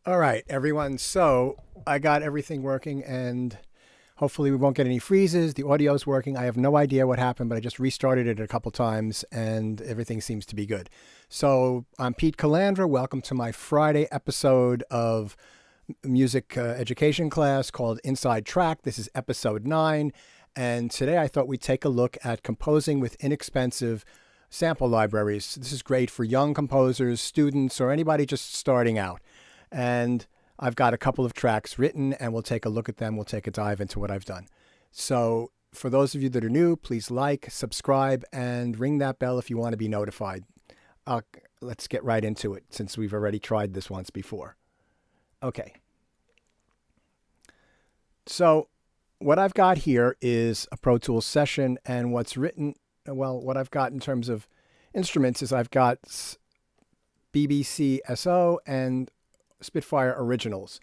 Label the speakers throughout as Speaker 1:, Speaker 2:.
Speaker 1: All right, everyone. So I got everything working and hopefully we won't get any freezes. The audio's working. I have no idea what happened, but I just restarted it a couple times and everything seems to be good. So I'm Pete Calandra. Welcome to my Friday episode of music education class called Inside Track. This is episode 9. And today I thought we'd take a look at composing with inexpensive sample libraries. This is great for young composers, students, or anybody just starting out. And I've got a couple of tracks written and we'll take a look at them. We'll take a dive into what I've done. So for those of you that are new, please like, subscribe, and ring that bell if you want to be notified. Let's get right into it since we've already tried this once before. Okay. So what I've got here is a Pro Tools session, and what's written, well, what I've got in terms of instruments is I've got BBCSO and Spitfire originals.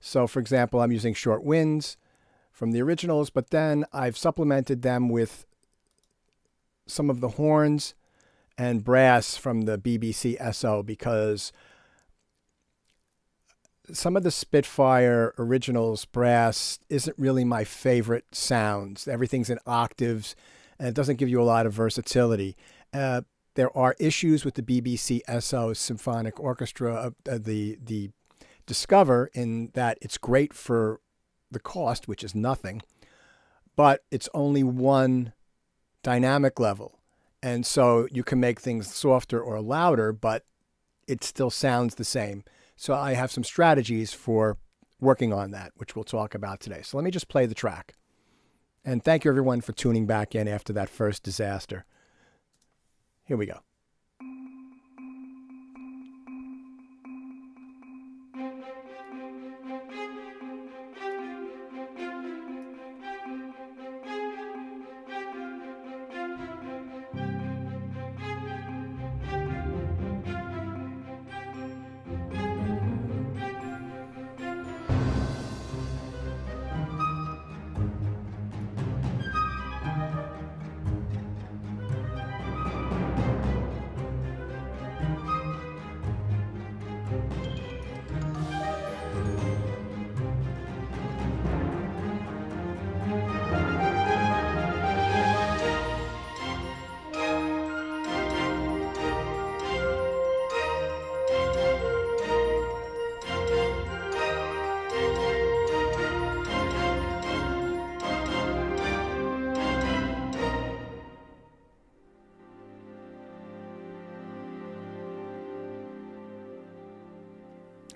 Speaker 1: So for example, I'm using short winds from the originals, but then I've supplemented them with some of the horns and brass from the BBCSO because some of the Spitfire originals brass isn't really my favorite sounds. Everything's in octaves and it doesn't give you a lot of versatility. There are issues with the BBCSO Symphonic Orchestra, the Discover, in that it's great for the cost, which is nothing, but it's only one dynamic level. And so you can make things softer or louder, but it still sounds the same. So I have some strategies for working on that, which we'll talk about today. So let me just play the track. And thank you everyone for tuning back in after that first disaster. Here we go.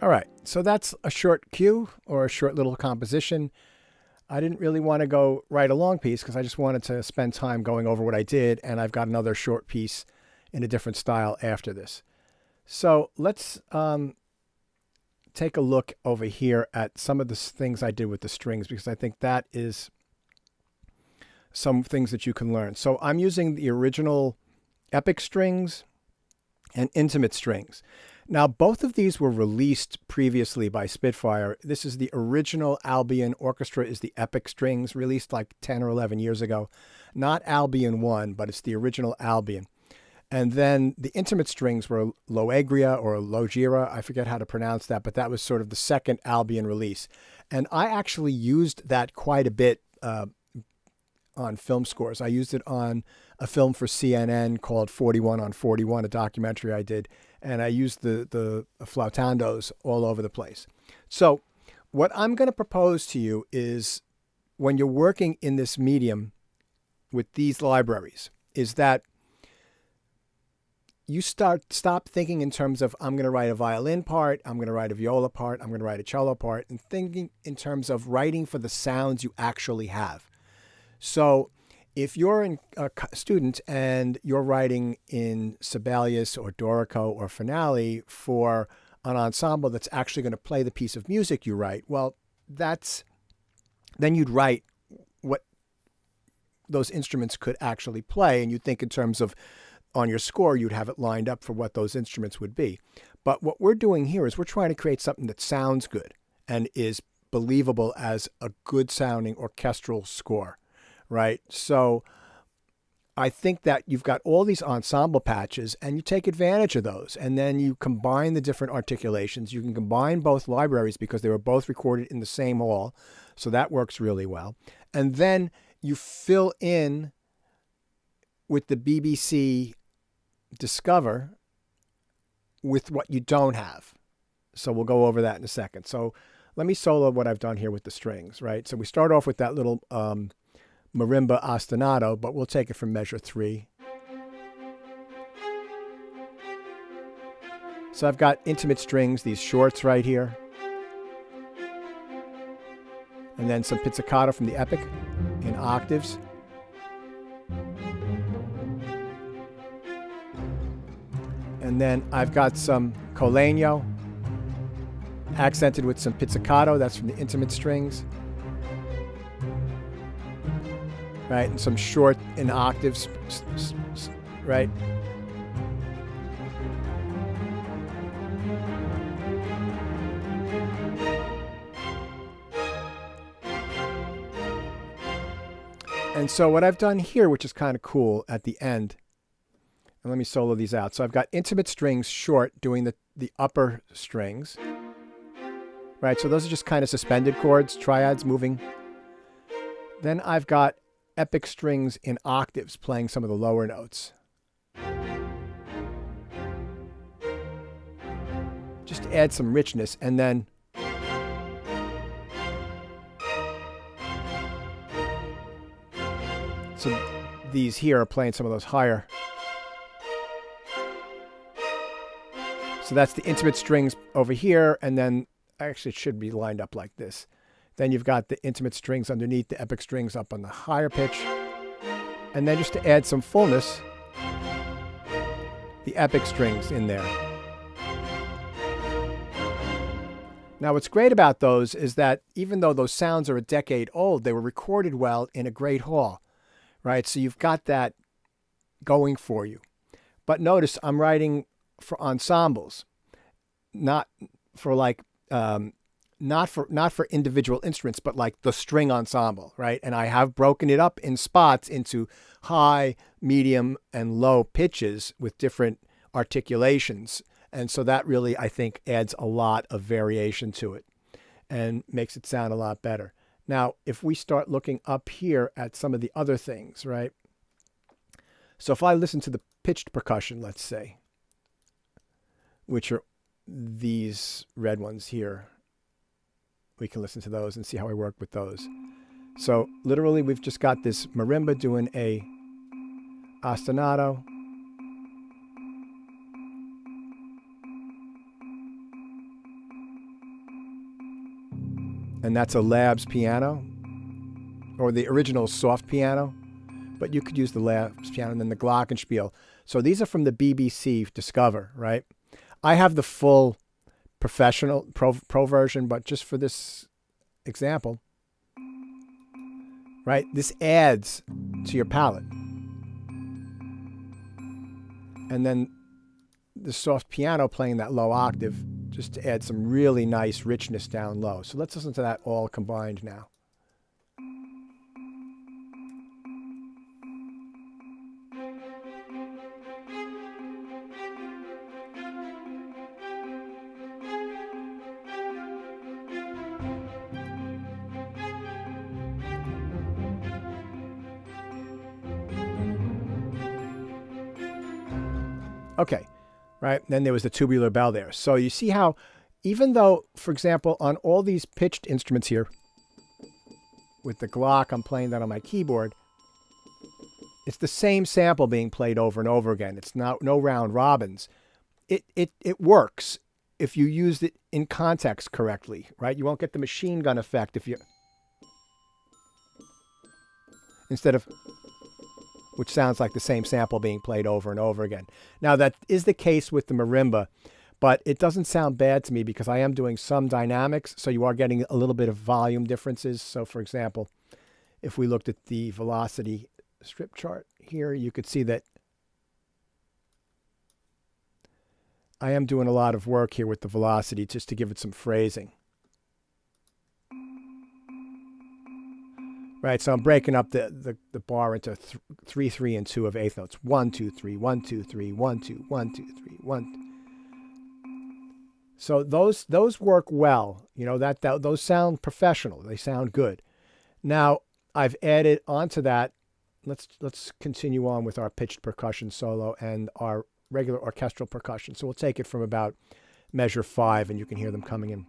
Speaker 1: All right, so that's a short cue or a short little composition. I didn't really want to go right a long piece because I just wanted to spend time going over what I did, and I've got another short piece in a different style after this. So let's take a look over here at some of the things I did with the strings because I think that is some things that you can learn. So I'm using the original epic strings and intimate strings. Now, both of these were released previously by Spitfire. This is the original Albion Orchestra is the epic strings, released like 10 or 11 years ago. Not Albion 1, but it's the original Albion. And then the intimate strings were Loegria or Logira. I forget how to pronounce that, but that was sort of the second Albion release. And I actually used that quite a bit on film scores. I used it on a film for CNN called 41 on 41, a documentary I did. And I used the flautandos all over the place. So what I'm going to propose to you is when you're working in this medium with these libraries is that you stop thinking in terms of I'm going to write a violin part, I'm going to write a viola part, I'm going to write a cello part, and thinking in terms of writing for the sounds you actually have. So if you're a student and you're writing in Sibelius or Dorico or Finale for an ensemble that's actually going to play the piece of music you write, well, then you'd write what those instruments could actually play, and you'd think in terms of on your score, you'd have it lined up for what those instruments would be. But what we're doing here is we're trying to create something that sounds good and is believable as a good sounding orchestral score. Right. So I think that you've got all these ensemble patches and you take advantage of those, and then you combine the different articulations. You can combine both libraries because they were both recorded in the same hall, so that works really well. And then you fill in with the BBC Discover with what you don't have. So we'll go over that in a second. So let me solo what I've done here with the strings, right? So we start off with that little marimba ostinato, but we'll take it from measure 3. So I've got intimate strings, these shorts right here. And then some pizzicato from the epic in octaves. And then I've got some colegno accented with some pizzicato, that's from the intimate strings. Right, and some short in octaves, right? And so what I've done here, which is kind of cool at the end, and let me solo these out. So I've got intimate strings short doing the upper strings, right? So those are just kind of suspended chords, triads moving. Then I've got epic strings in octaves playing some of the lower notes. Just to add some richness, and then so these here are playing some of those higher. So that's the intimate strings over here, and then actually it should be lined up like this. Then you've got the intimate strings underneath, the epic strings up on the higher pitch. And then just to add some fullness, the epic strings in there. Now what's great about those is that even though those sounds are a decade old, they were recorded well in a great hall, right? So you've got that going for you. But notice I'm writing for ensembles, not for like not for individual instruments, but like the string ensemble, right? And I have broken it up in spots into high, medium, and low pitches with different articulations. And so that really, I think, adds a lot of variation to it and makes it sound a lot better. Now, if we start looking up here at some of the other things, right? So if I listen to the pitched percussion, let's say, which are these red ones here, we can listen to those and see how I work with those. So literally we've just got this marimba doing a ostinato. And that's a Labs piano, or the original soft piano, but you could use the Labs piano, and then the glockenspiel. So these are from the BBC Discover, right? I have the full professional pro version, but just for this example, right, this adds to your palette. And then the soft piano playing that low octave just to add some really nice richness down low. So let's listen to that all combined now. Okay, right? Then there was the tubular bell there. So you see how, even though, for example, on all these pitched instruments here, with the Glock, I'm playing that on my keyboard, it's the same sample being played over and over again. It's not no round robins. It works if you use it in context correctly, right? You won't get the machine gun effect if you, instead of, which sounds like the same sample being played over and over again. Now that is the case with the marimba, but it doesn't sound bad to me because I am doing some dynamics, so you are getting a little bit of volume differences. So for example, if we looked at the velocity strip chart here, you could see that I am doing a lot of work here with the velocity just to give it some phrasing. right? So I'm breaking up the bar into 3, 3, and 2 of eighth notes. 1, 2, 3, 1, 2, 3, 1, 2, 1, 2, 3, 1. So those work well. You know, those sound professional. They sound good. Now I've added onto that. Let's continue on with our pitched percussion solo and our regular orchestral percussion. So we'll take it from about measure 5, and you can hear them coming in.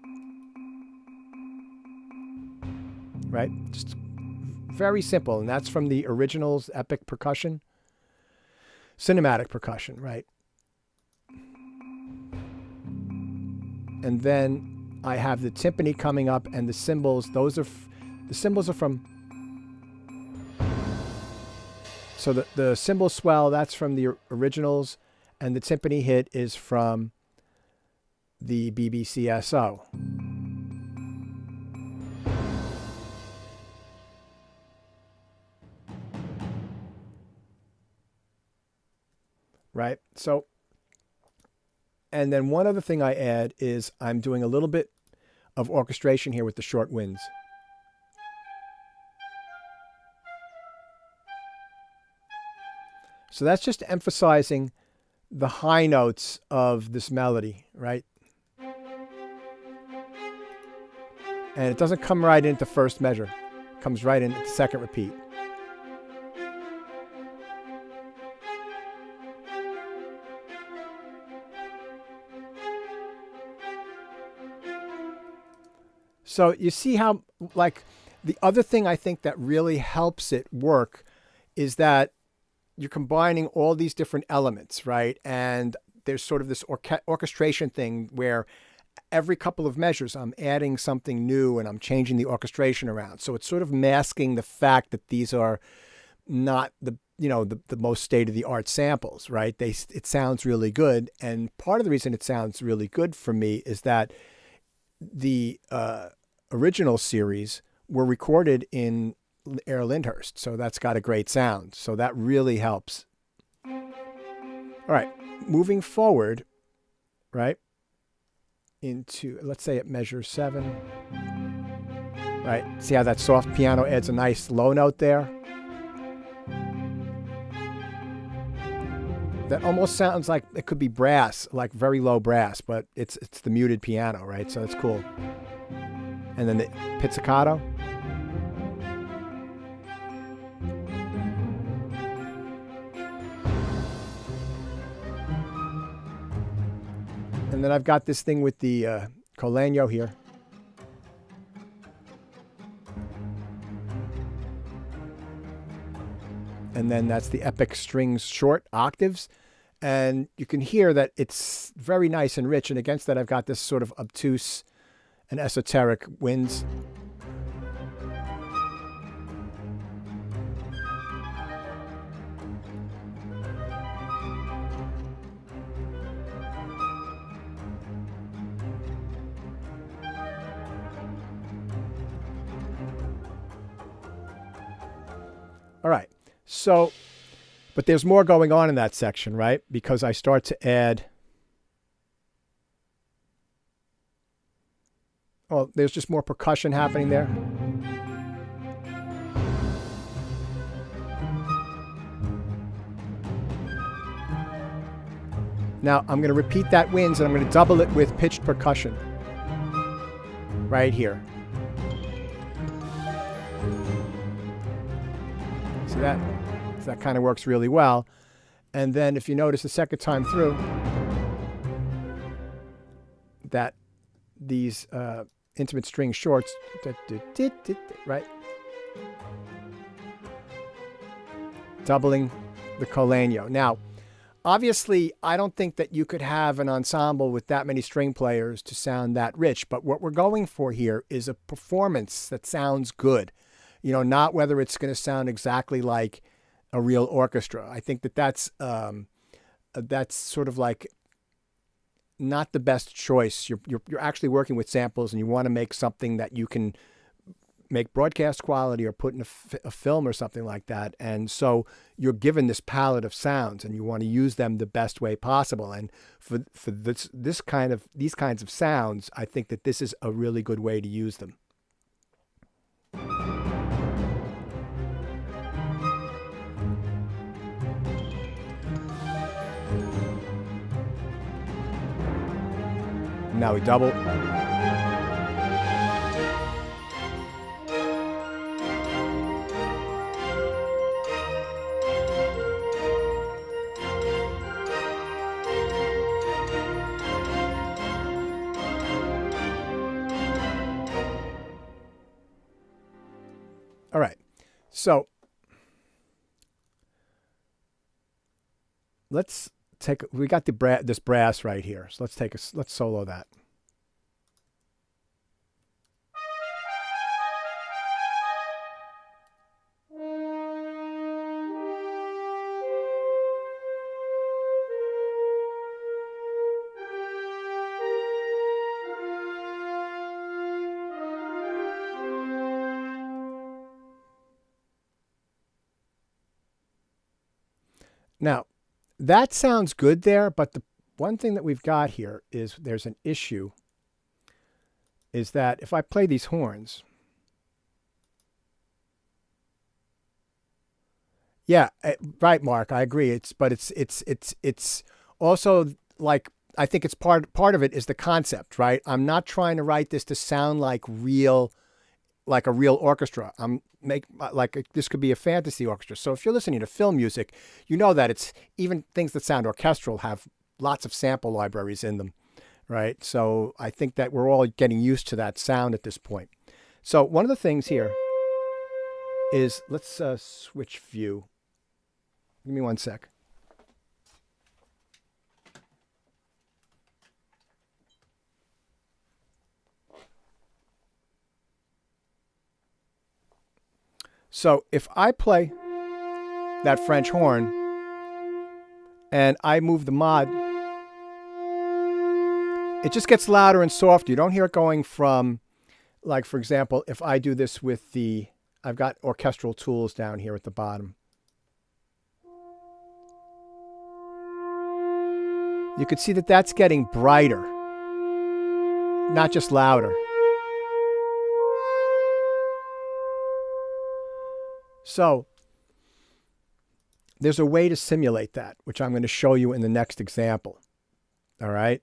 Speaker 1: Right? Just very simple, and that's from the originals, Epic Percussion, cinematic percussion, right? And then I have the timpani coming up, and the cymbals. The cymbals are from. So the cymbal swell, that's from the originals, and the timpani hit is from the BBCSO. Right? So, and then one other thing I add is I'm doing a little bit of orchestration here with the short winds. So that's just emphasizing the high notes of this melody, right? And it doesn't come right into first measure. It comes right into the second repeat. So you see how, like, the other thing I think that really helps it work is that you're combining all these different elements, right? And there's sort of this orchestration thing where every couple of measures I'm adding something new and I'm changing the orchestration around. So it's sort of masking the fact that these are not the most state-of-the-art samples, right? It sounds really good. And part of the reason it sounds really good for me is that the original series were recorded in Air Lyndhurst, so that's got a great sound. So that really helps. All right, moving forward, right, into, let's say at measure 7, right? See how that soft piano adds a nice low note there? That almost sounds like it could be brass, like very low brass, but it's the muted piano, right? So that's cool. And then the pizzicato. And then I've got this thing with the Colegno here. And then that's the Epic Strings short octaves. And you can hear that it's very nice and rich. And against that, I've got this sort of obtuse and esoteric winds. All right. So, but there's more going on in that section, right? Because I start to add, oh, there's just more percussion happening there. Now I'm going to repeat that winds and I'm going to double it with pitched percussion right here. So that kind of works really well. And then if you notice the second time through that these intimate string shorts, right? Doubling the Colegno. Now, obviously, I don't think that you could have an ensemble with that many string players to sound that rich, but what we're going for here is a performance that sounds good. You know, not whether it's going to sound exactly like a real orchestra. I think that that's sort of like not the best choice. You're actually working with samples, and you want to make something that you can make broadcast quality or put in a film or something like that. And so you're given this palette of sounds, and you want to use them the best way possible. And for these kinds of sounds, I think that this is a really good way to use them. Now we double. All right, so let's take. We got this brass right here, so let's solo that. Now, that sounds good there, but the one thing that we've got here is there's an issue, is that if I play these horns, yeah, right, Mark, I agree. But it's also like, I think it's part of it is the concept, right? I'm not trying to write this to sound like a real orchestra. This could be a fantasy orchestra. So if you're listening to film music, you know that it's even things that sound orchestral have lots of sample libraries in them, right? So I think that we're all getting used to that sound at this point. So one of the things here is, let's switch view. Give me one sec. So if I play that French horn and I move the mod, it just gets louder and softer. You don't hear it going from, like, for example, if I do this with I've got orchestral tools down here at the bottom. You could see that that's getting brighter, not just louder. So there's a way to simulate that, which I'm going to show you in the next example. All right.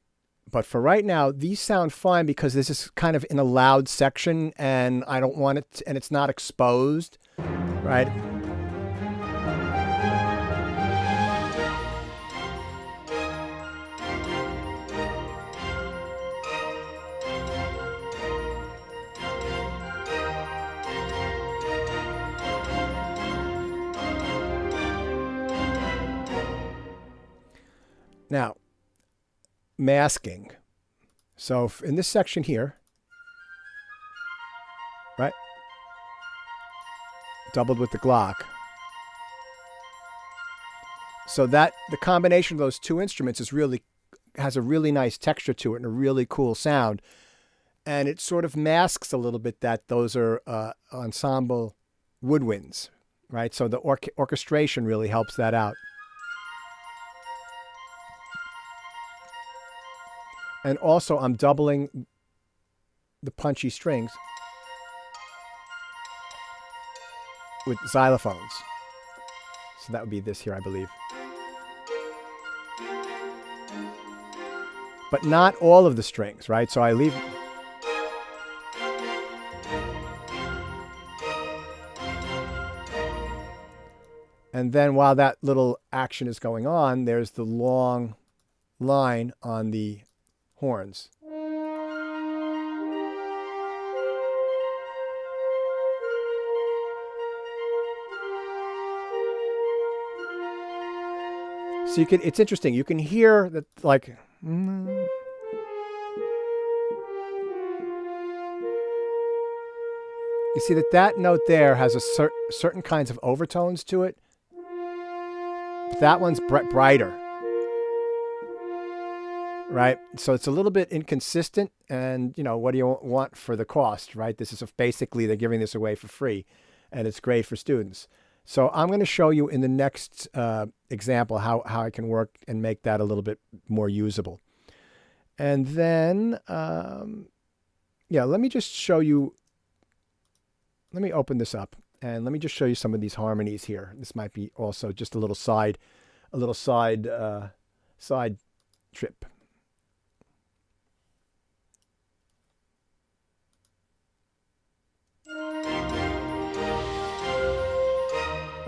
Speaker 1: But for right now, these sound fine because this is kind of in a loud section and I don't want it, and it's not exposed, right? Now, masking. So in this section here, right, doubled with the Glock. So that the combination of those two instruments has a really nice texture to it and a really cool sound. And it sort of masks a little bit that those are ensemble woodwinds, right? So the orchestration really helps that out. And also, I'm doubling the punchy strings with xylophones. So that would be this here, I believe. But not all of the strings, right? So I leave... And then while that little action is going on, there's the long line on the horns. So it's interesting. You can hear that, like, you see that note there has a certain kinds of overtones to it. But that one's brighter. Right. So it's a little bit inconsistent. And, what do you want for the cost? Right. This is basically they're giving this away for free and it's great for students. So I'm going to show you in the next example how I can work and make that a little bit more usable. And then, let me just show you. Let me open this up and let me just show you some of these harmonies here. This might be also just a little side trip.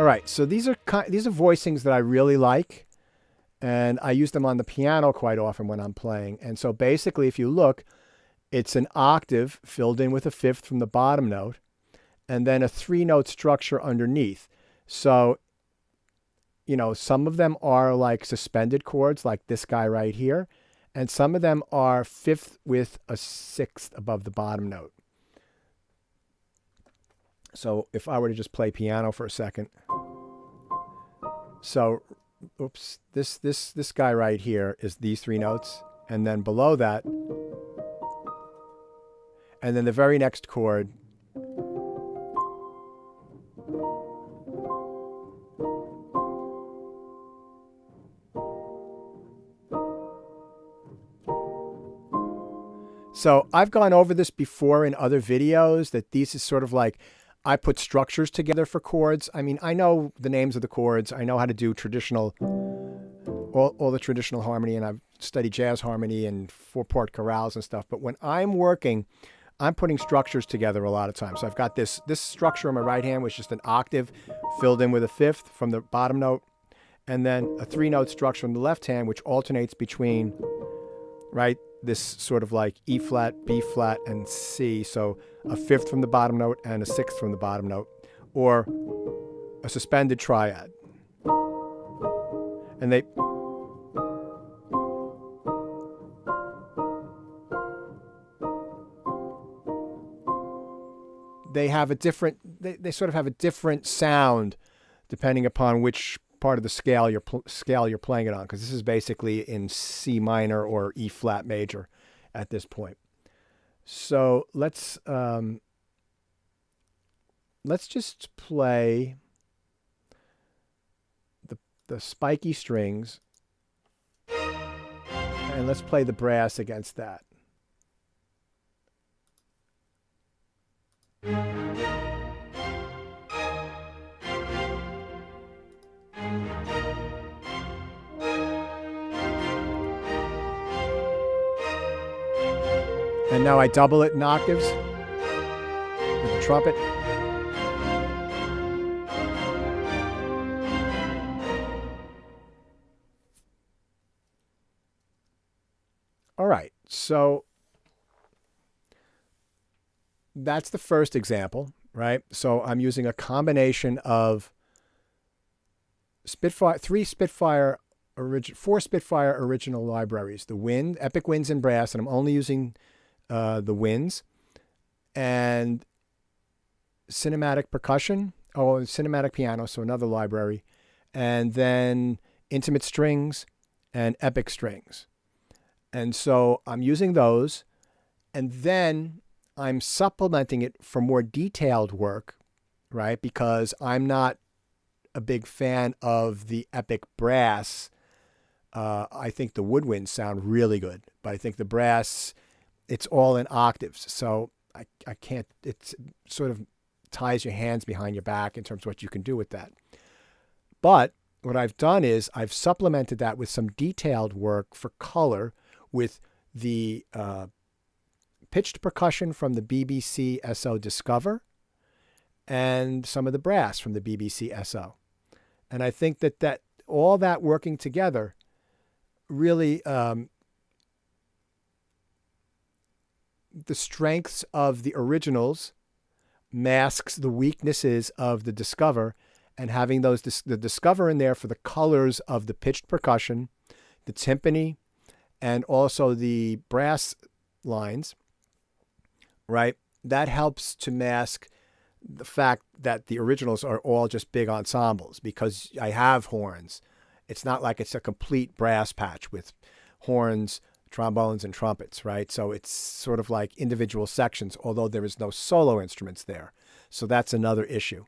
Speaker 1: All right, so these are voicings that I really like, and I use them on the piano quite often when I'm playing. And so basically, if you look, it's an octave filled in with a fifth from the bottom note, and then a 3-note structure underneath. So, you know, some of them are like suspended chords, like this guy right here, and some of them are fifth with a sixth above the bottom note. So if I were to just play piano for a second. So, oops, this guy right here is these 3 notes, and then below that, and then the very next chord So I've gone over this before in other videos, that these is sort of like, I put structures together for chords. I mean, I know the names of the chords. I know how to do traditional, all the traditional harmony, and I've studied jazz harmony and 4-part chorales and stuff. But when I'm working, I'm putting structures together a lot of times. So I've got this structure on my right hand, which is just an octave filled in with a fifth from the bottom note, and then a 3-note structure on the left hand, which alternates between, right, this sort of like E flat, B flat, and C. So a fifth from the bottom note and a sixth from the bottom note, or a suspended triad. And they have a different, they sort of have a different sound depending upon which part of the scale you're playing it on, because this is basically in C minor or E flat major at this point. So let's just play the spiky strings, and let's play the brass against that. And now I double it in octaves with the trumpet. All right, so that's the first example, right? So I'm using a combination of Spitfire, 4 Spitfire original libraries, the wind, epic winds in brass, and I'm only using the winds, and cinematic percussion, and cinematic piano, so another library, and then intimate strings and epic strings. And so I'm using those, and then I'm supplementing it for more detailed work, right? Because I'm not a big fan of the epic brass. I think the woodwinds sound really good, but I think the brass, it's all in octaves. So I can't, it's sort of ties your hands behind your back in terms of what you can do with that. But what I've done is I've supplemented that with some detailed work for color with the pitched percussion from the BBCSO Discover and some of the brass from the BBCSO. And I think that all that working together really, the strengths of the originals masks the weaknesses of the Discover, and having the Discover in there for the colors of the pitched percussion, the timpani, and also the brass lines, right? That helps to mask the fact that the originals are all just big ensembles, because I have horns. It's not like it's a complete brass patch with horns, trombones, and trumpets, right? So it's sort of like individual sections, although there is no solo instruments there. So that's another issue.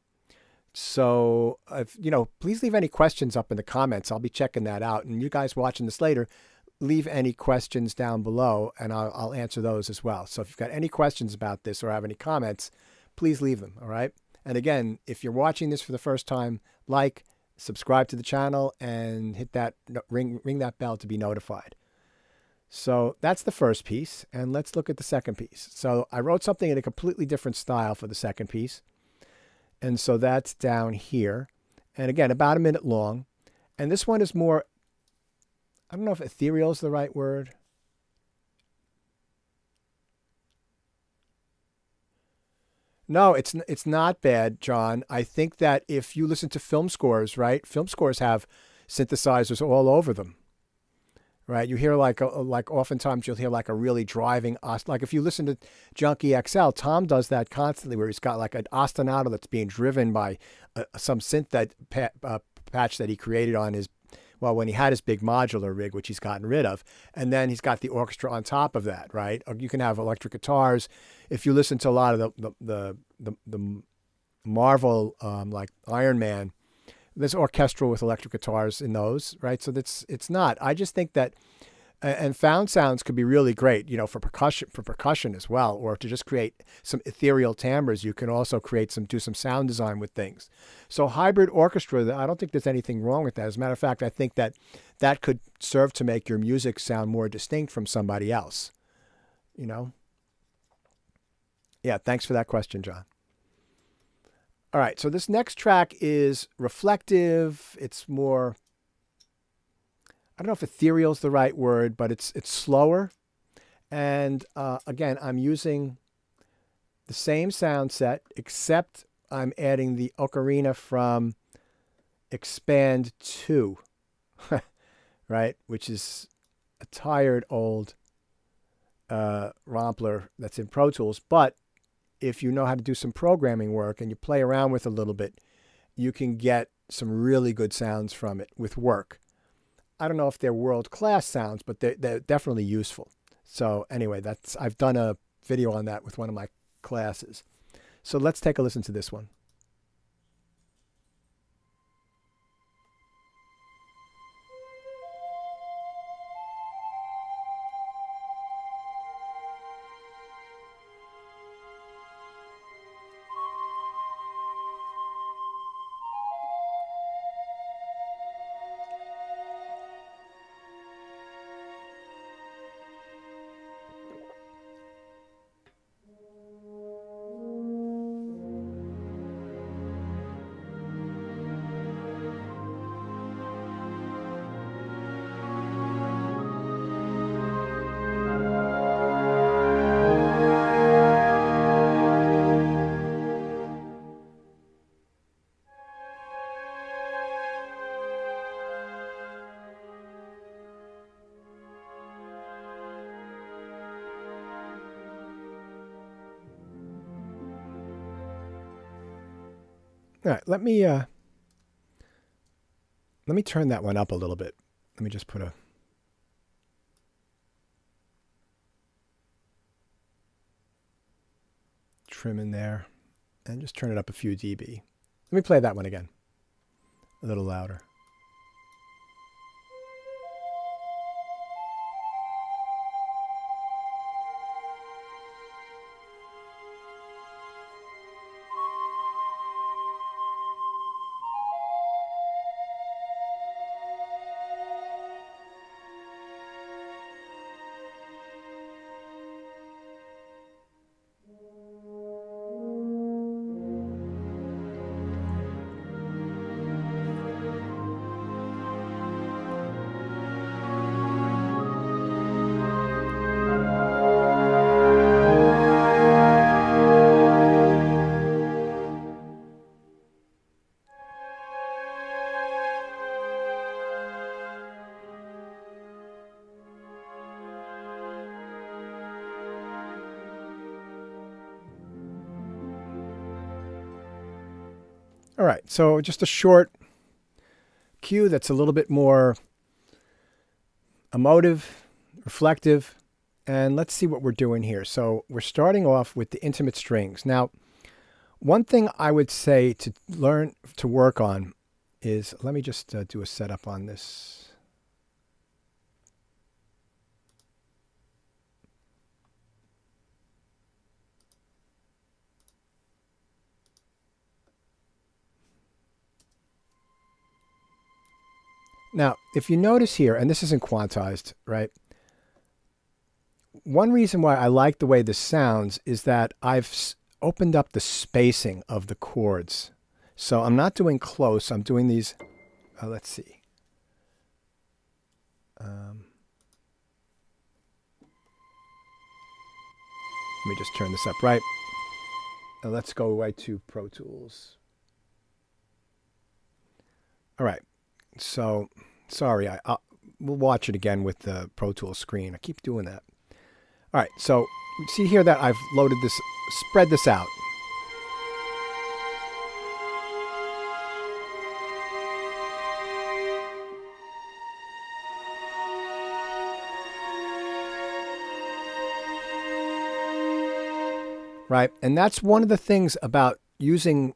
Speaker 1: So, please leave any questions up in the comments. I'll be checking that out. And you guys watching this later, leave any questions down below, and I'll answer those as well. So if you've got any questions about this or have any comments, please leave them, all right? And again, if you're watching this for the first time, like, subscribe to the channel, and hit that ring that bell to be notified. So that's the first piece, and let's look at the second piece. So I wrote something in a completely different style for the second piece, and so that's down here. And again, about a minute long. And this one is more, I don't know if ethereal is the right word. No, it's not bad, John. I think that if you listen to film scores, right? Film scores have synthesizers all over them, right? You hear like oftentimes you'll hear like a really driving like if you listen to Junkie XL, Tom does that constantly, where he's got like an ostinato that's being driven by some synth patch that he created on his, well, when he had his big modular rig, which he's gotten rid of. And then he's got the orchestra on top of that, right? Or you can have electric guitars. If you listen to a lot of the Marvel, like Iron Man, there's orchestral with electric guitars in those, right? So it's not. I just think that, and found sounds could be really great, for percussion as well, or to just create some ethereal timbres. You can also do some sound design with things. So hybrid orchestra, I don't think there's anything wrong with that. As a matter of fact, I think that could serve to make your music sound more distinct from somebody else. Yeah, thanks for that question, John. All right, so this next track is reflective. It's more, I don't know if ethereal is the right word, but it's slower. And again, I'm using the same sound set, except I'm adding the ocarina from Expand 2, right? Which is a tired old Rompler that's in Pro Tools. But if you know how to do some programming work and you play around with a little bit, you can get some really good sounds from it with work. I don't know if they're world-class sounds, but they're definitely useful. So anyway, I've done a video on that with one of my classes. So let's take a listen to this one. All right, let me turn that one up a little bit. Let me just put a trim in there and just turn it up a few dB. Let me play that one again, a little louder. All right, so just a short cue that's a little bit more emotive, reflective, and let's see what we're doing here. So we're starting off with the intimate strings. Now, one thing I would say to learn to work on is, let me just do a setup on this. Now, if you notice here, and this isn't quantized, right? One reason why I like the way this sounds is that I've opened up the spacing of the chords. So I'm not doing close. I'm doing these. Let's see. Let me just turn this up right. Let's go right to Pro Tools. All right. So, sorry, we'll watch it again with the Pro Tools screen. I keep doing that. All right. So, you see here that I've loaded this, spread this out. Right, and that's one of the things about using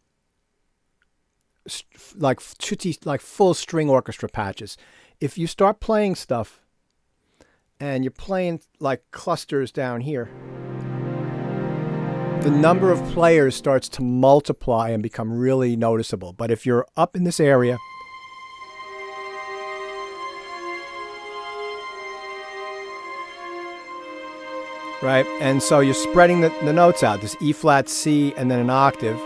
Speaker 1: like full string orchestra patches. If you start playing stuff and you're playing like clusters down here, the number of players starts to multiply and become really noticeable. But if you're up in this area, right, and so you're spreading the notes out. This E flat, C, and then an octave.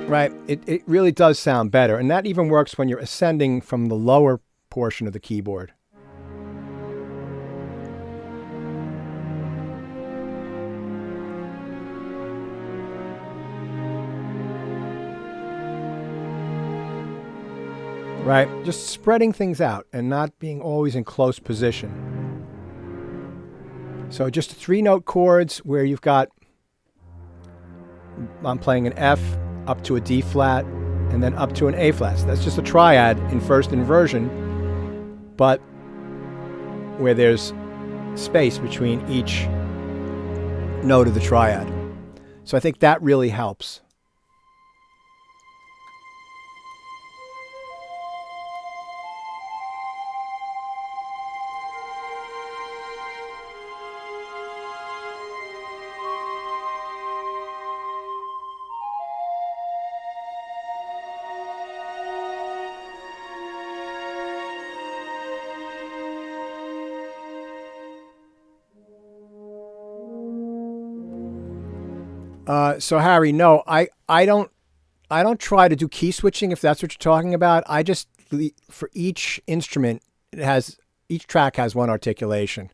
Speaker 1: Right, it really does sound better. And that even works when you're ascending from the lower portion of the keyboard. Right, just spreading things out and not being always in close position. So just 3-note chords where you've got, I'm playing an F up to a D flat and then up to an A flat. So that's just a triad in first inversion, but where there's space between each note of the triad. So I think that really helps. So Harry, no, I don't try to do key switching if that's what you're talking about. I just, for each instrument, each track has one articulation.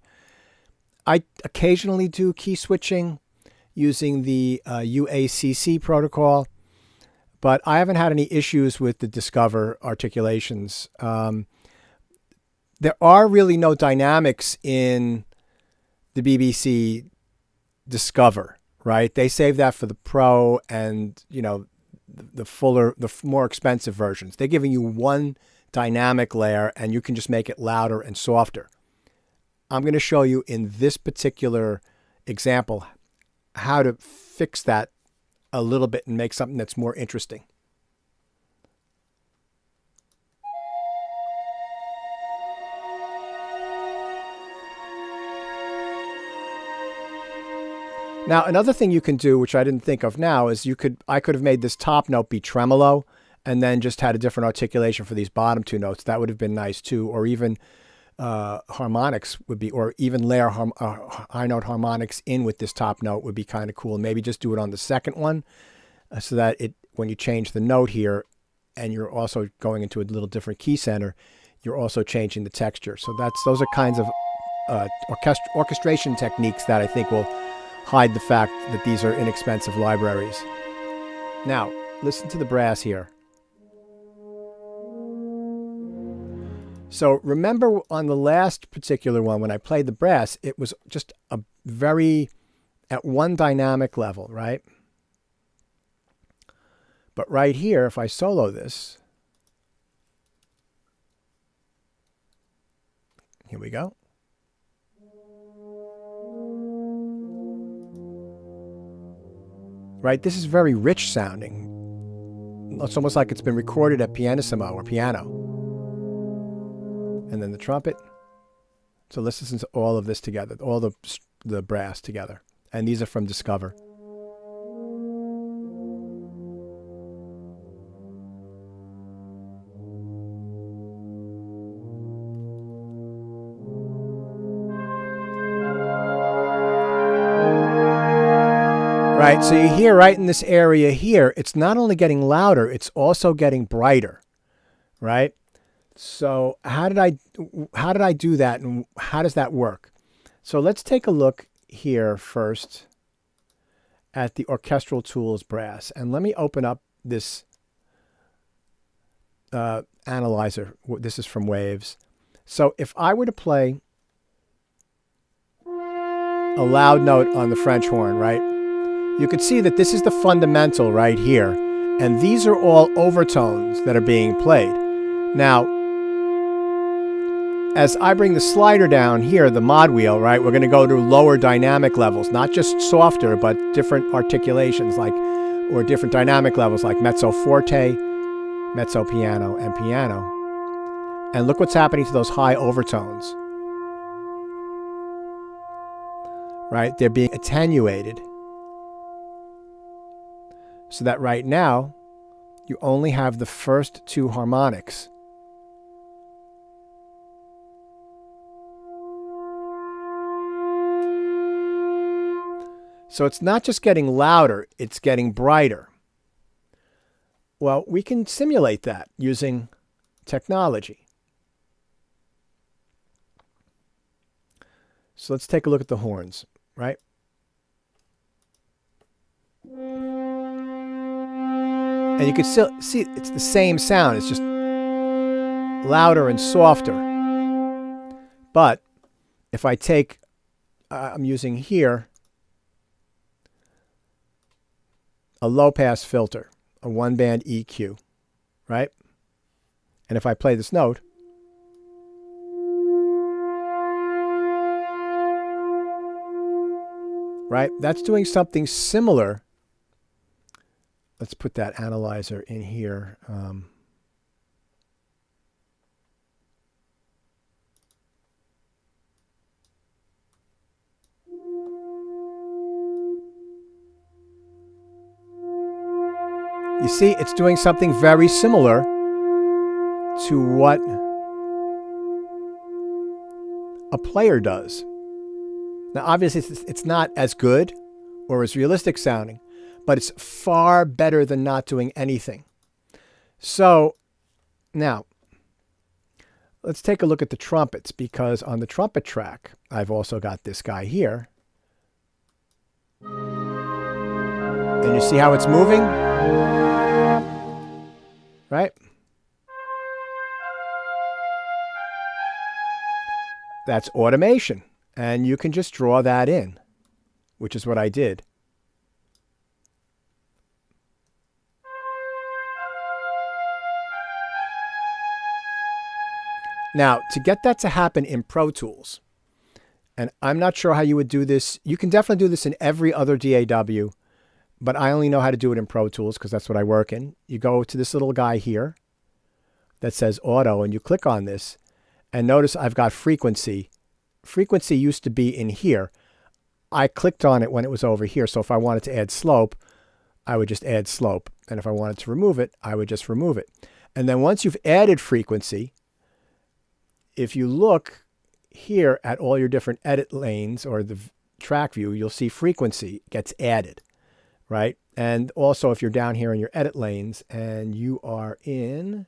Speaker 1: I occasionally do key switching using the UACC protocol, but I haven't had any issues with the Discover articulations. There are really no dynamics in the BBC Discover. Right, they save that for the Pro and the more expensive versions. They're giving you one dynamic layer, and you can just make it louder and softer. I'm going to show you in this particular example how to fix that a little bit and make something that's more interesting. Now, another thing you can do, which I didn't think of now, is I could have made this top note be tremolo and then just had a different articulation for these bottom two notes. That would have been nice too. Or even harmonics would be, or even layer high note harmonics in with this top note would be kind of cool. Maybe just do it on the second one so that when you change the note here and you're also going into a little different key center, you're also changing the texture. So those are kinds of orchestration techniques that I think will hide the fact that these are inexpensive libraries. Now, listen to the brass here. So remember on the last particular one, when I played the brass, it was just at one dynamic level, right? But right here, if I solo this, here we go. Right, this is very rich sounding. It's almost like it's been recorded at pianissimo or piano. And then the trumpet. So let's listen to all of this together, all the brass together. And these are from Discover. right? So you hear right in this area here, it's not only getting louder, it's also getting brighter, right? So how did I do that, and how does that work? So let's take a look here first at the Orchestral Tools brass, and let me open up this analyzer. This is from Waves. So if I were to play a loud note on the French horn, right? You could see that this is the fundamental right here, and these are all overtones that are being played. Now, as I bring the slider down here, the mod wheel, right, we're going to go to lower dynamic levels, not just softer, but different articulations, like, or different dynamic levels, like mezzo forte, mezzo piano, and piano. And look what's happening to those high overtones. Right? They're being attenuated. So that right now, you only have the first two harmonics. So it's not just getting louder, it's getting brighter. Well, we can simulate that using technology. So let's take a look at the horns, right? And you can still see it's the same sound. It's just louder and softer. But if I take, I'm using here a low-pass filter, a one-band EQ, right? And if I play this note, right, that's doing something similar. Let's put that analyzer in here. You see, it's doing something very similar to what a player does. Now, obviously, it's not as good or as realistic sounding, but it's far better than not doing anything. So now, let's take a look at the trumpets, because on the trumpet track, I've also got this guy here. And you see how it's moving? Right? That's automation. And you can just draw that in, which is what I did. Now, to get that to happen in Pro Tools, and I'm not sure how you would do this. You can definitely do this in every other DAW, but I only know how to do it in Pro Tools because that's what I work in. You go to this little guy here that says Auto, and you click on this, and notice I've got frequency. Frequency used to be in here. I clicked on it when it was over here, so if I wanted to add slope, I would just add slope. And if I wanted to remove it, I would just remove it. And then once you've added frequency, if you look here at all your different edit lanes or the track view, you'll see frequency gets added, right? And also if you're down here in your edit lanes and you are in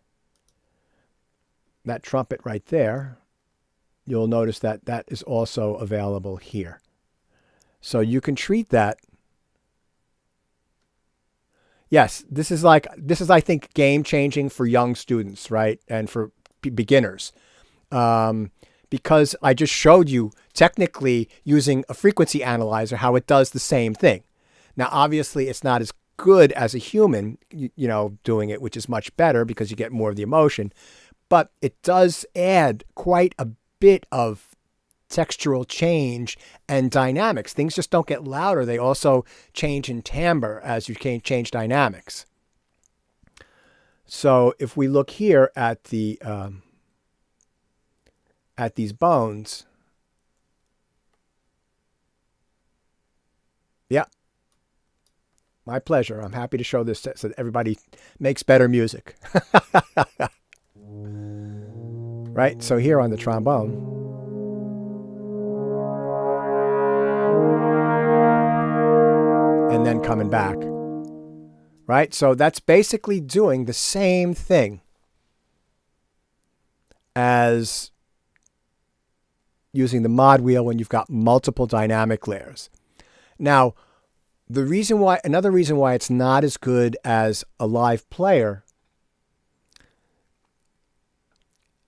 Speaker 1: that trumpet right there, you'll notice that that is also available here. So you can treat that. Yes, this is I think game changing for young students, right? And for beginners. Because I just showed you technically using a frequency analyzer how it does the same thing. Now, obviously, it's not as good as a human, you know, doing it, which is much better because you get more of the emotion. But it does add quite a bit of textural change and dynamics. Things just don't get louder. They also change in timbre as you change dynamics. So if we look here at the at these bones, yeah, my pleasure. I'm happy to show this so that everybody makes better music. Right? So here on the trombone, and then coming back. Right? So that's basically doing the same thing as using the mod wheel when you've got multiple dynamic layers. Now, another reason why it's not as good as a live player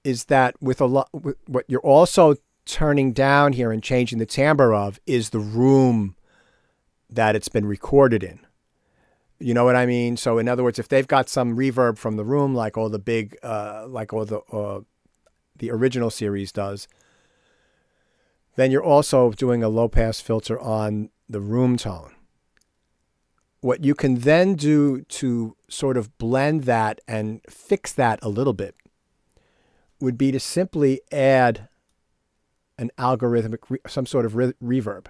Speaker 1: is that with what you're also turning down here and changing the timbre of is the room that it's been recorded in. You know what I mean? So in other words, if they've got some reverb from the room, like all the big, the original series does, then you're also doing a low pass filter on the room tone. What you can then do to sort of blend that and fix that a little bit would be to simply add an algorithmic, some sort of reverb.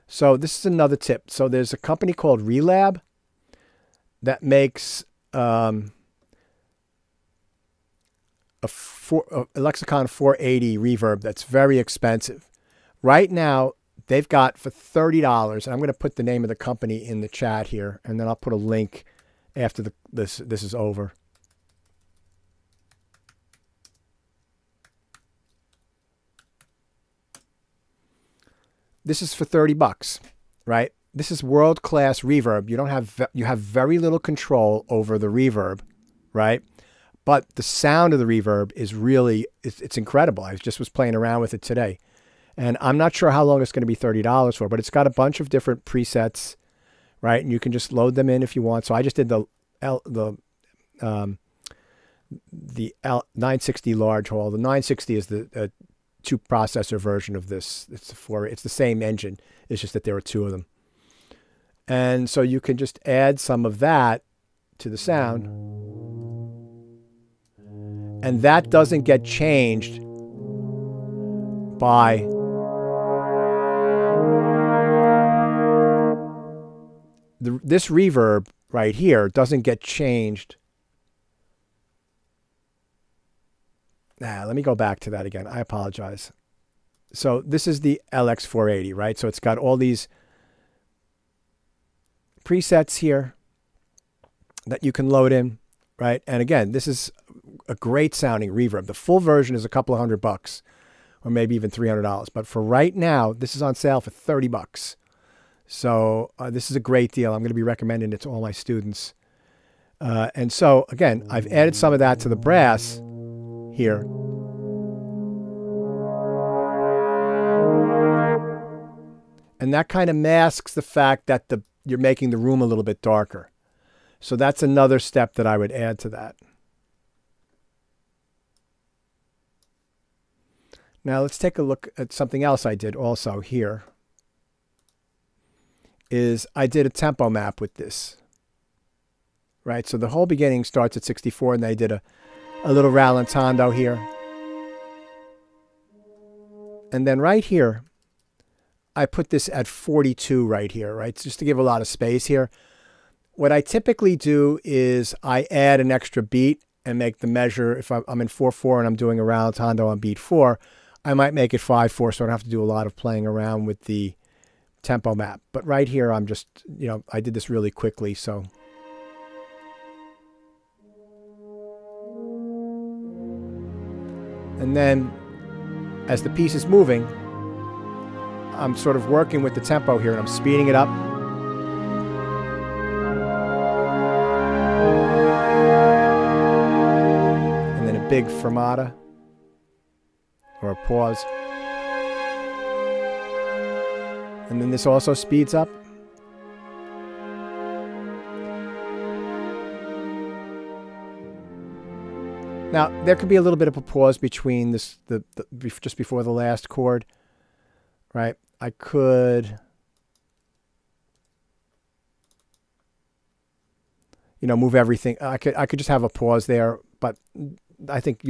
Speaker 1: So this is another tip. So there's a company called Relab that makes a Lexicon 480 reverb that's very expensive. Right now, they've got for $30, and I'm going to put the name of the company in the chat here, and then I'll put a link after this is over. This is for $30, right? This is world-class reverb. You have very little control over the reverb, right? But the sound of the reverb is really, it's incredible. I just was playing around with it today. And I'm not sure how long it's going to be $30 for, but it's got a bunch of different presets, right? And you can just load them in if you want. So I just did the 960 large hall. The 960 is the two processor version of this. It's the same engine. It's just that there are two of them. And so you can just add some of that to the sound. And that doesn't get changed by this reverb right here doesn't get changed. Let me go back to that again. I apologize. So this is the LX480, right? So it's got all these presets here that you can load in, right? And again, this is a great sounding reverb. The full version is a couple of $100 or maybe even $300. But for right now, this is on sale for $30. So this is a great deal. I'm going to be recommending it to all my students. And so again, I've added some of that to the brass here. And that kind of masks the fact that you're making the room a little bit darker. So that's another step that I would add to that. Now let's take a look at something else I did also here. I did a tempo map with this. Right, so the whole beginning starts at 64, and they did a little rallentando here. And then right here, I put this at 42 right here, right? Just to give a lot of space here. What I typically do is I add an extra beat and make the measure. If I'm in 4/4 and I'm doing a rallentando on beat 4, I might make it 5/4, so I don't have to do a lot of playing around with the tempo map. But right here, I'm just, I did this really quickly, so. And then as the piece is moving, I'm sort of working with the tempo here and I'm speeding it up. And then a big fermata or a pause. And then this also speeds up. Now, there could be a little bit of a pause between this, just before the last chord, right? I could, move everything. I could just have a pause there, but I think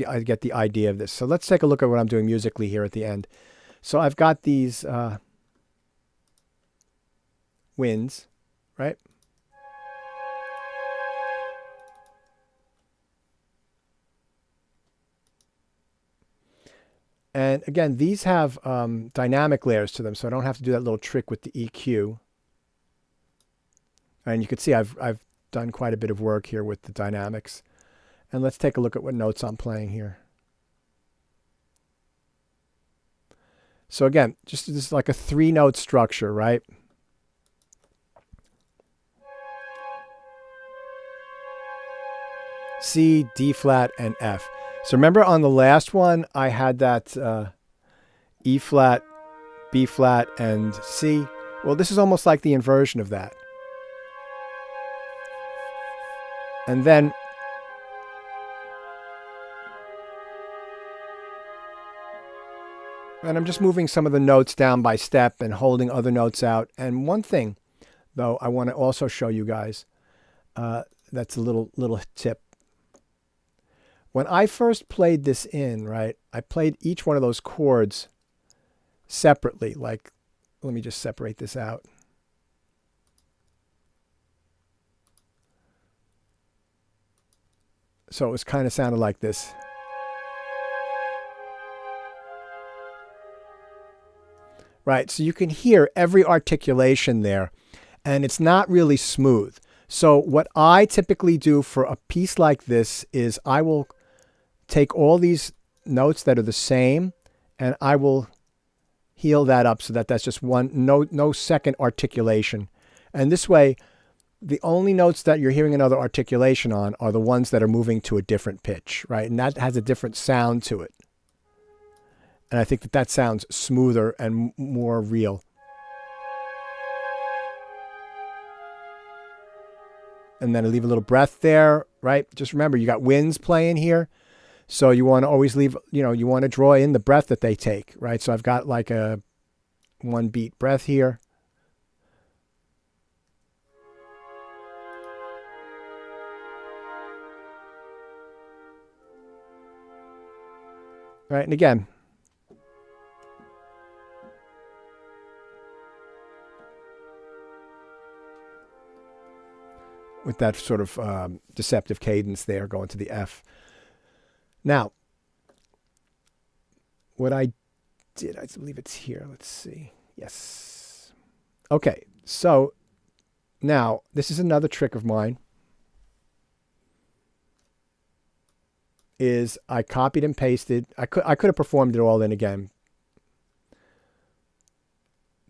Speaker 1: I get the idea of this. So let's take a look at what I'm doing musically here at the end. So I've got these winds, right? And again, these have dynamic layers to them, so I don't have to do that little trick with the EQ. And you can see I've done quite a bit of work here with the dynamics. And let's take a look at what notes I'm playing here. So again, just this is like a 3-note structure, right? C, D flat, and F. So remember on the last one, I had that E flat, B flat, and C. Well, this is almost like the inversion of that. And then I'm just moving some of the notes down by step and holding other notes out. And one thing, though, I want to also show you guys, that's a little tip. When I first played this in, right, I played each one of those chords separately. Like, let me just separate this out. So it was kind of sounded like this. Right, so you can hear every articulation there, and it's not really smooth. So what I typically do for a piece like this is I will take all these notes that are the same, and I will heal that up so that that's just one, no second articulation. And this way, the only notes that you're hearing another articulation on are the ones that are moving to a different pitch, right? And that has a different sound to it. And I think that that sounds smoother and more real. And then I leave a little breath there, right? Just remember, you got winds playing here. So you want to always leave, you want to draw in the breath that they take, right? So I've got like a 1 beat breath here. Right, and again, with that sort of deceptive cadence there going to the F. Now, what I did, I believe it's here. Let's see. Yes. Okay, so now this is another trick of mine. Is I copied and pasted. I could have performed it all in again.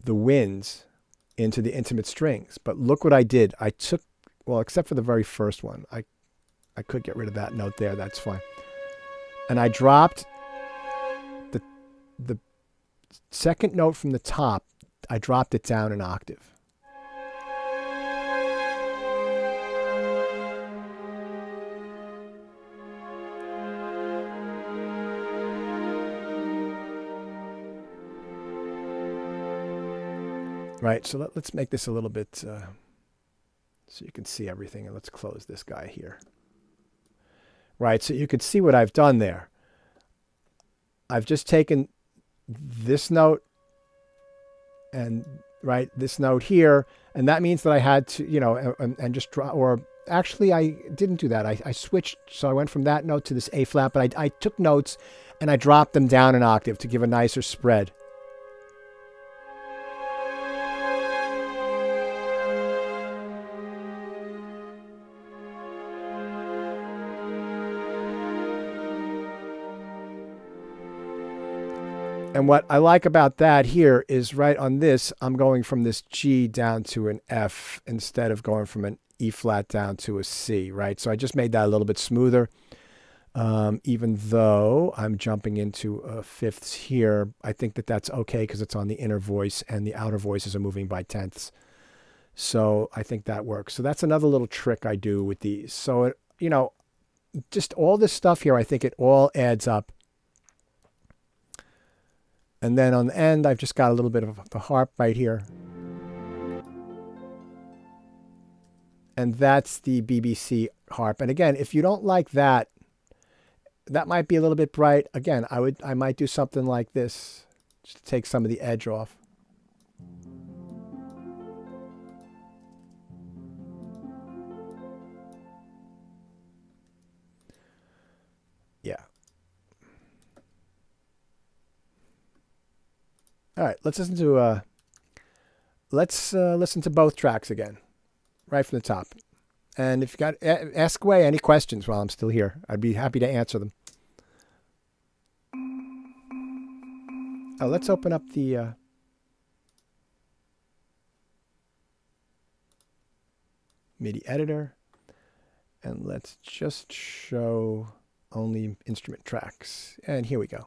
Speaker 1: The winds into the intimate strings. But look what I did. I took, well, except for the very first one. I could get rid of that note there. That's fine. And I dropped the second note from the top. I dropped it down an octave. Right, so let's make this a little bit so you can see everything, and let's close this guy here. Right, so you can see what I've done there. I've just taken this note and this note here, and that means that I had to, and just draw, or actually I didn't do that. I switched, so I went from that note to this A flat, but I took notes and I dropped them down an octave to give a nicer spread. And what I like about that here is right on this, I'm going from this G down to an F instead of going from an E flat down to a C, right? So I just made that a little bit smoother. Even though I'm jumping into fifths here, I think that that's okay because it's on the inner voice and the outer voices are moving by tenths. So I think that works. So that's another little trick I do with these. So, just all this stuff here, I think it all adds up. And then on the end, I've just got a little bit of the harp right here. And that's the BBC harp. And again, if you don't like that, that might be a little bit bright. Again, I might do something like this, just to take some of the edge off. Yeah. All right, let's listen to listen to both tracks again, right from the top. And if you got ask away any questions while I'm still here, I'd be happy to answer them. Oh, let's open up the MIDI editor, and let's just show only instrument tracks. And here we go.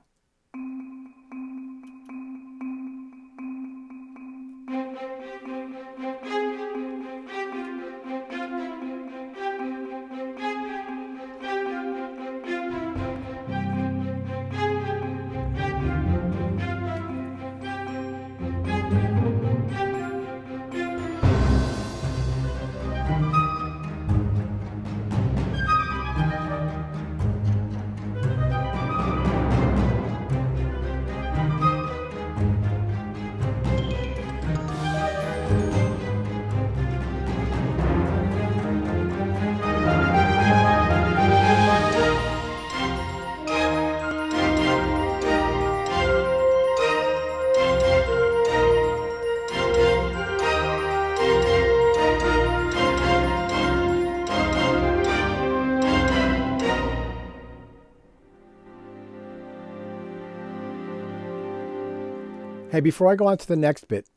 Speaker 1: Hey, before I go on to the next bit,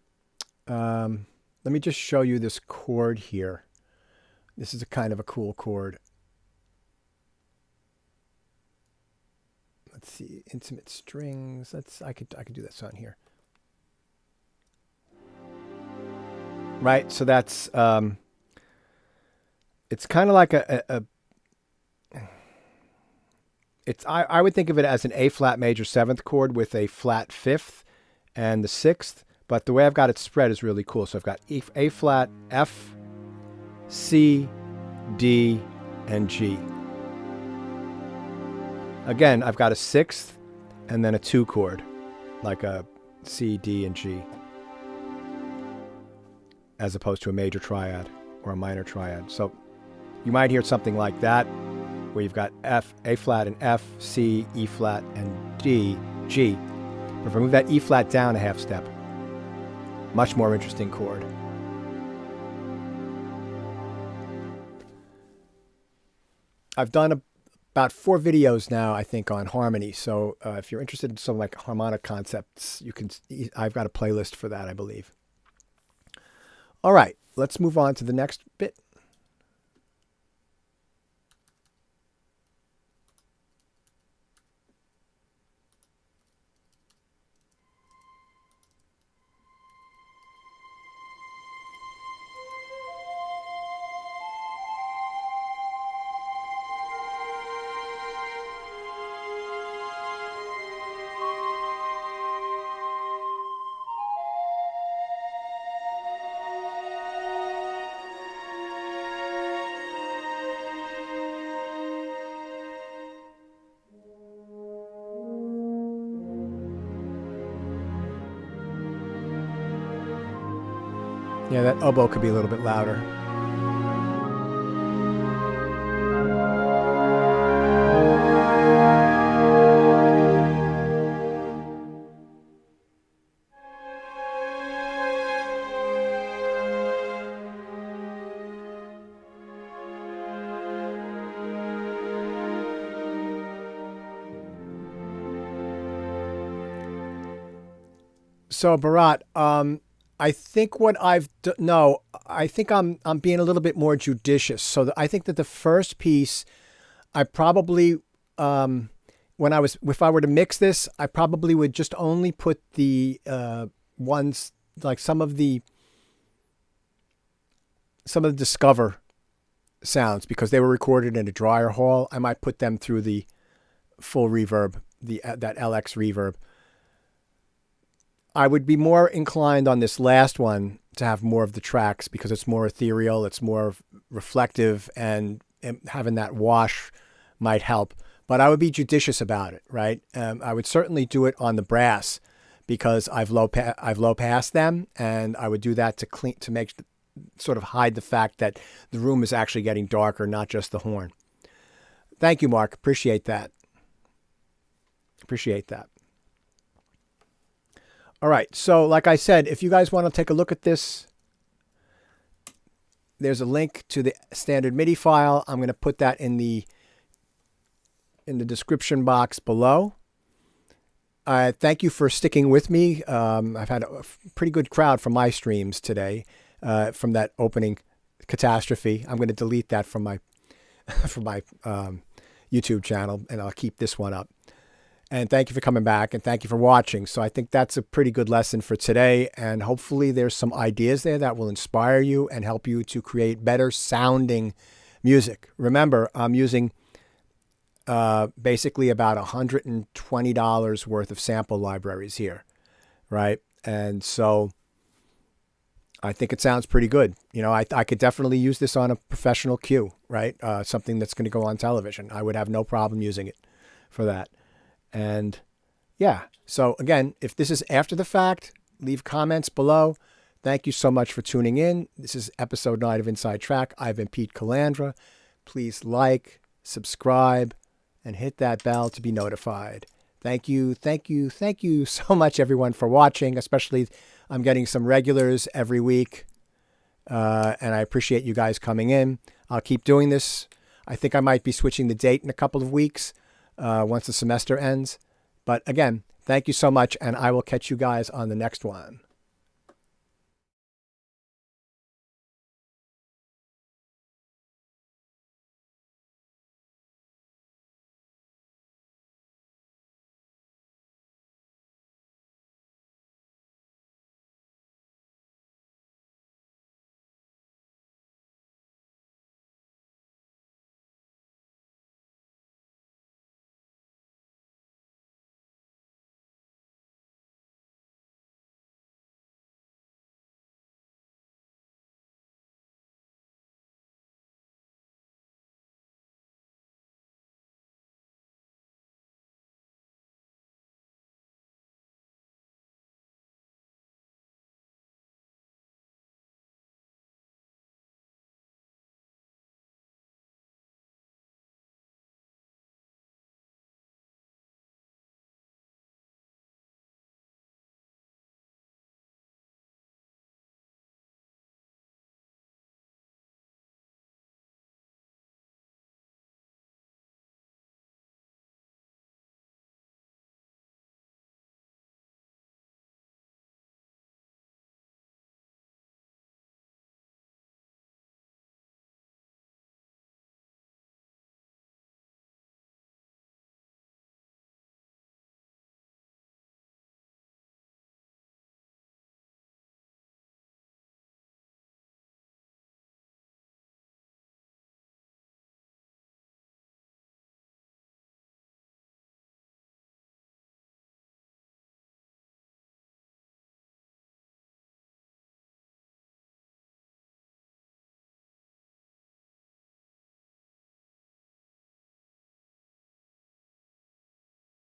Speaker 1: let me just show you this chord here. This is a kind of a cool chord. Let's see, intimate strings. I could do this on here. Right, so that's it's kind of like I would think of it as an A flat major seventh chord with a flat fifth and the sixth, but the way I've got it spread is really cool. So I've got A flat, F, C, D, and G. Again, I've got a sixth and then a two chord, like a C, D, and G, as opposed to a major triad or a minor triad. So you might hear something like that, where you've got F, A flat and F, C, E flat, and D, G. But if I move that E flat down a half step, much more interesting chord. I've done about 4 videos now, I think, on harmony. So if you're interested in some like harmonic concepts, you can. I've got a playlist for that, I believe. All right, let's move on to the next bit. Yeah, that oboe could be a little bit louder. So Bharat, I think what I've done, I think I'm being a little bit more judicious. So I think that the first piece, I probably, if I were to mix this, I probably would just only put the ones, like some of the Discover sounds, because they were recorded in a dryer hall. I might put them through the full reverb, that LX reverb. I would be more inclined on this last one to have more of the tracks, because it's more ethereal, it's more reflective, and having that wash might help. But I would be judicious about it, right? I would certainly do it on the brass, because I've low passed them, and I would do that to make sort of hide the fact that the room is actually getting darker, not just the horn. Thank you, Mark. Appreciate that. All right. So like I said, if you guys want to take a look at this, there's a link to the standard MIDI file. I'm going to put that in the description box below. Thank you for sticking with me. I've had a pretty good crowd from my streams today, from that opening catastrophe. I'm going to delete that from my from my YouTube channel, and I'll keep this one up. And thank you for coming back, and thank you for watching. So I think that's a pretty good lesson for today, and hopefully there's some ideas there that will inspire you and help you to create better sounding music. Remember, I'm using basically about $120 worth of sample libraries here, right? And so I think it sounds pretty good. You know, I could definitely use this on a professional cue, right? Something that's going to go on television. I would have no problem using it for that. And yeah, so again, if this is after the fact, leave comments below. Thank you so much for tuning in. This is episode 9 of Inside Track. I've been Pete Calandra. Please like, subscribe, and hit that bell to be notified. Thank you, thank you, thank you so much, everyone, for watching. Especially, I'm getting some regulars every week, and I appreciate you guys coming in. I'll keep doing this. I think I might be switching the date in a couple of weeks once the semester ends. But again, thank you so much, and I will catch you guys on the next one.